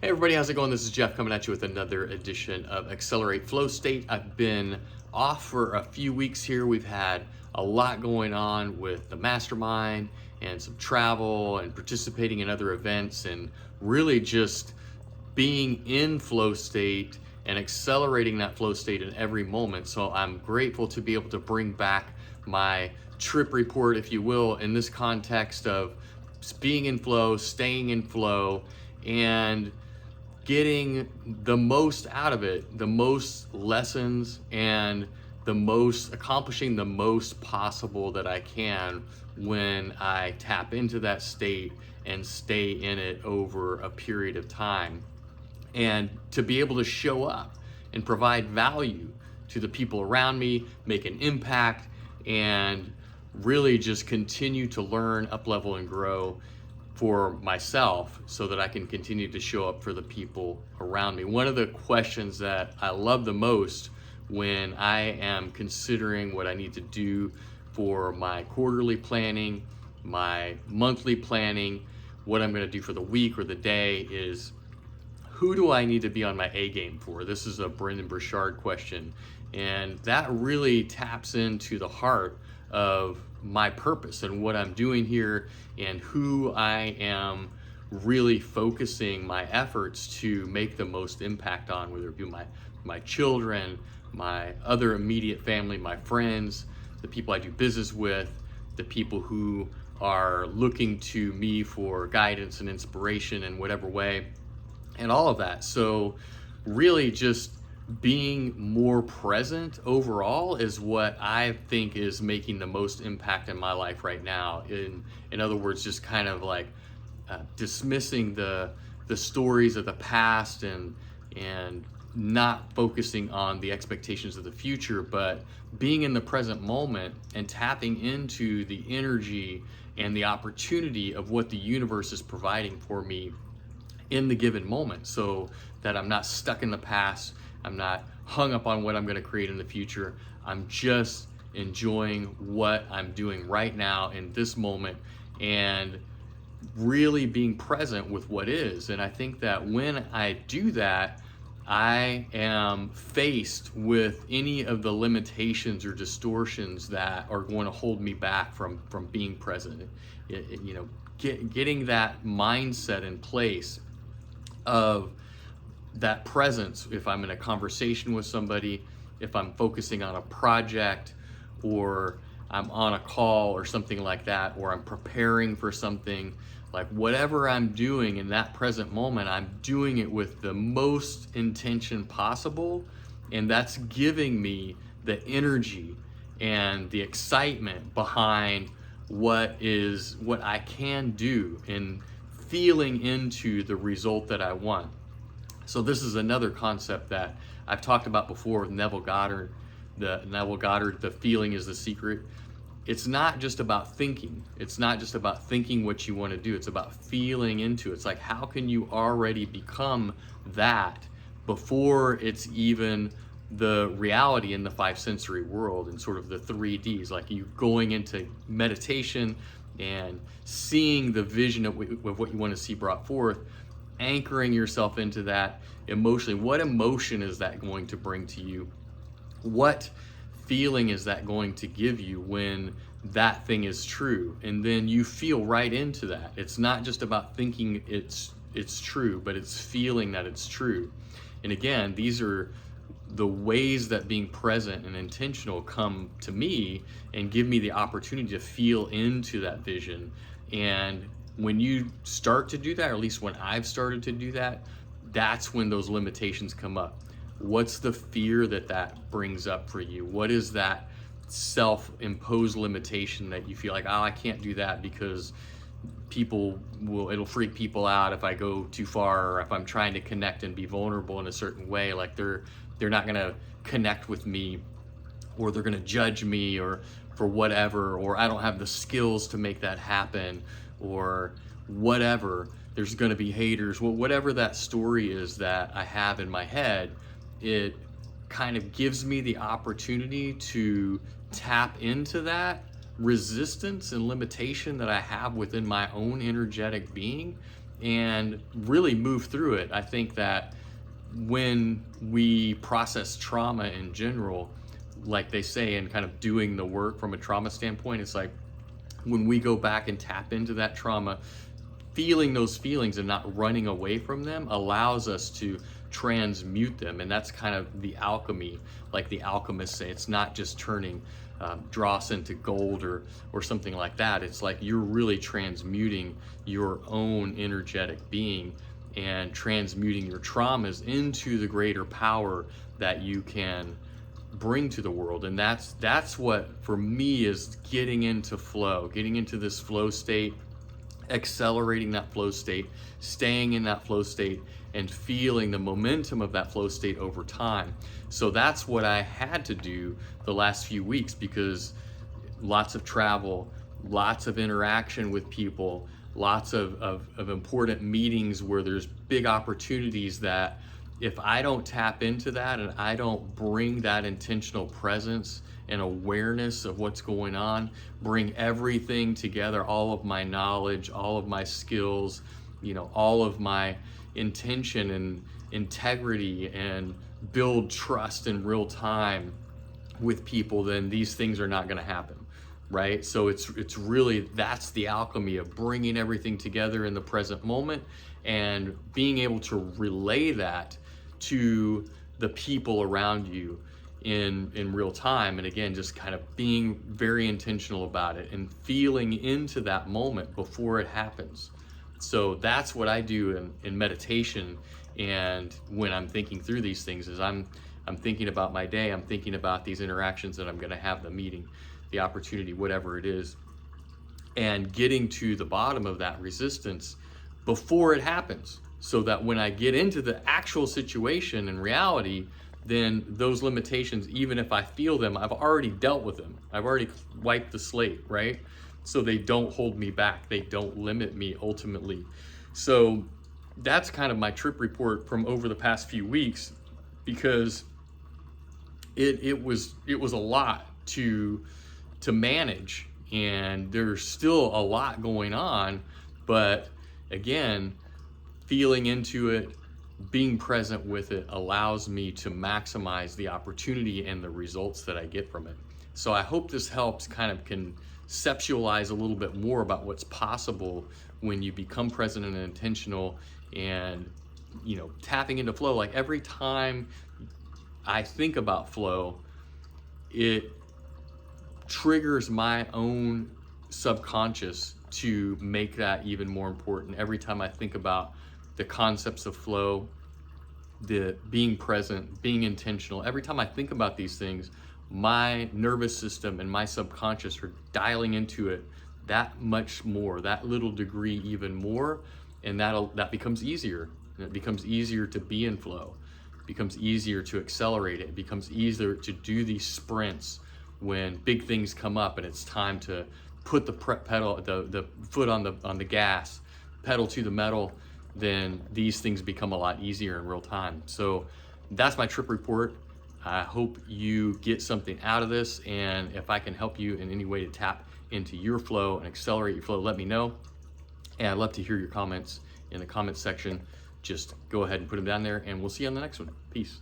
Hey everybody, how's it going? This is Jeff coming at you with another edition of Accelerate Flow State. I've been off for a few weeks here. We've had a lot going on with the mastermind and some travel and participating in other events and really just being in flow state and accelerating that flow state in every moment. So I'm grateful to be able to bring back my trip report, if you will, in this context of being in flow, staying in flow, and getting the most out of it, the most lessons, and accomplishing the most possible that I can when I tap into that state and stay in it over a period of time. And to be able to show up and provide value to the people around me, make an impact, and really just continue to learn, up level, and grow for myself so that I can continue to show up for the people around me. One of the questions that I love the most when I am considering what I need to do for my quarterly planning, my monthly planning, what I'm going to do for the week or the day is, who do I need to be on my A game for? This is a Brendan Burchard question. And that really taps into the heart of my purpose and what I'm doing here and who I am really focusing my efforts to make the most impact on, whether it be my children, my other immediate family, my friends, the people I do business with, the people who are looking to me for guidance and inspiration in whatever way, and all of that. So really just being more present overall is what I think is making the most impact in my life right now. In other words, just kind of like dismissing the stories of the past and not focusing on the expectations of the future, but being in the present moment and tapping into the energy and the opportunity of what the universe is providing for me in the given moment, so that I'm not stuck in the past. I'm not hung up on what I'm going to create in the future. I'm just enjoying what I'm doing right now in this moment and really being present with what is. And I think that when I do that, I am faced with any of the limitations or distortions that are going to hold me back from being present. Getting that mindset in place of that presence, if I'm in a conversation with somebody, if I'm focusing on a project, or I'm on a call or something like that, or I'm preparing for something, like whatever I'm doing in that present moment, I'm doing it with the most intention possible. And that's giving me the energy and the excitement behind what I can do and feeling into the result that I want. So this is another concept that I've talked about before with Neville Goddard. The feeling is the secret. It's not just about thinking. It's not just about thinking what you want to do. It's about feeling into it. It's like, how can you already become that before it's even the reality in the five sensory world and sort of the 3Ds, like you going into meditation and seeing the vision of what you want to see brought forth, anchoring yourself into that emotionally. What emotion is that going to bring to you? What feeling is that going to give you when that thing is true? And then you feel right into that. It's not just about thinking it's true, but it's feeling that it's true. And again, these are the ways that being present and intentional come to me and give me the opportunity to feel into that vision. And when you start to do that, or at least when I've started to do that, that's when those limitations come up. What's the fear that brings up for you? What is that self-imposed limitation that you feel like, oh, I can't do that because it'll freak people out if I go too far, or if I'm trying to connect and be vulnerable in a certain way, like they're not gonna connect with me, or they're gonna judge me, or for whatever, or I don't have the skills to make that happen, or whatever. There's gonna be haters. Well, whatever that story is that I have in my head, it kind of gives me the opportunity to tap into that resistance and limitation that I have within my own energetic being and really move through it. I think that when we process trauma in general, like they say, and kind of doing the work from a trauma standpoint, it's like when we go back and tap into that trauma, feeling those feelings and not running away from them allows us to transmute them. And that's kind of the alchemy, like the alchemists say. It's not just turning dross into gold or something like that. It's like you're really transmuting your own energetic being and transmuting your traumas into the greater power that you can bring to the world. And that's what for me is getting into flow, getting into this flow state, accelerating that flow state, staying in that flow state, and feeling the momentum of that flow state over time. So that's what I had to do the last few weeks, because lots of travel, lots of interaction with people, lots of important meetings where there's big opportunities that if I don't tap into that and I don't bring that intentional presence and awareness of what's going on, bring everything together, all of my knowledge, all of my skills, all of my intention and integrity, and build trust in real time with people, then these things are not going to happen, right? So it's really, that's the alchemy of bringing everything together in the present moment and being able to relay that to the people around you in real time. And again, just kind of being very intentional about it and feeling into that moment before it happens. So that's what I do in meditation. And when I'm thinking through these things, is I'm thinking about my day, I'm thinking about these interactions that I'm going to have, the meeting, the opportunity, whatever it is, and getting to the bottom of that resistance before it happens, so that when I get into the actual situation and reality, then those limitations, even if I feel them, I've already dealt with them. I've already wiped the slate, right? So they don't hold me back. They don't limit me ultimately. So that's kind of my trip report from over the past few weeks, because it was a lot to manage, and there's still a lot going on. But again, feeling into it, being present with it allows me to maximize the opportunity and the results that I get from it. So I hope this helps kind of conceptualize a little bit more about what's possible when you become present and intentional, and tapping into flow. Like every time I think about flow, it triggers my own subconscious to make that even more important. Every time I think about the concepts of flow, the being present, being intentional, every time I think about these things, my nervous system and my subconscious are dialing into it that much more, that little degree even more, and that becomes easier. And it becomes easier to be in flow. It becomes easier to accelerate it. It becomes easier to do these sprints when big things come up and it's time to put the pedal, the foot on the gas, pedal to the metal. Then these things become a lot easier in real time. So that's my trip report. I hope you get something out of this, and if I can help you in any way to tap into your flow and accelerate your flow, let me know. And I'd love to hear your comments in the comments section. Just go ahead and put them down there, and we'll see you on the next one. Peace.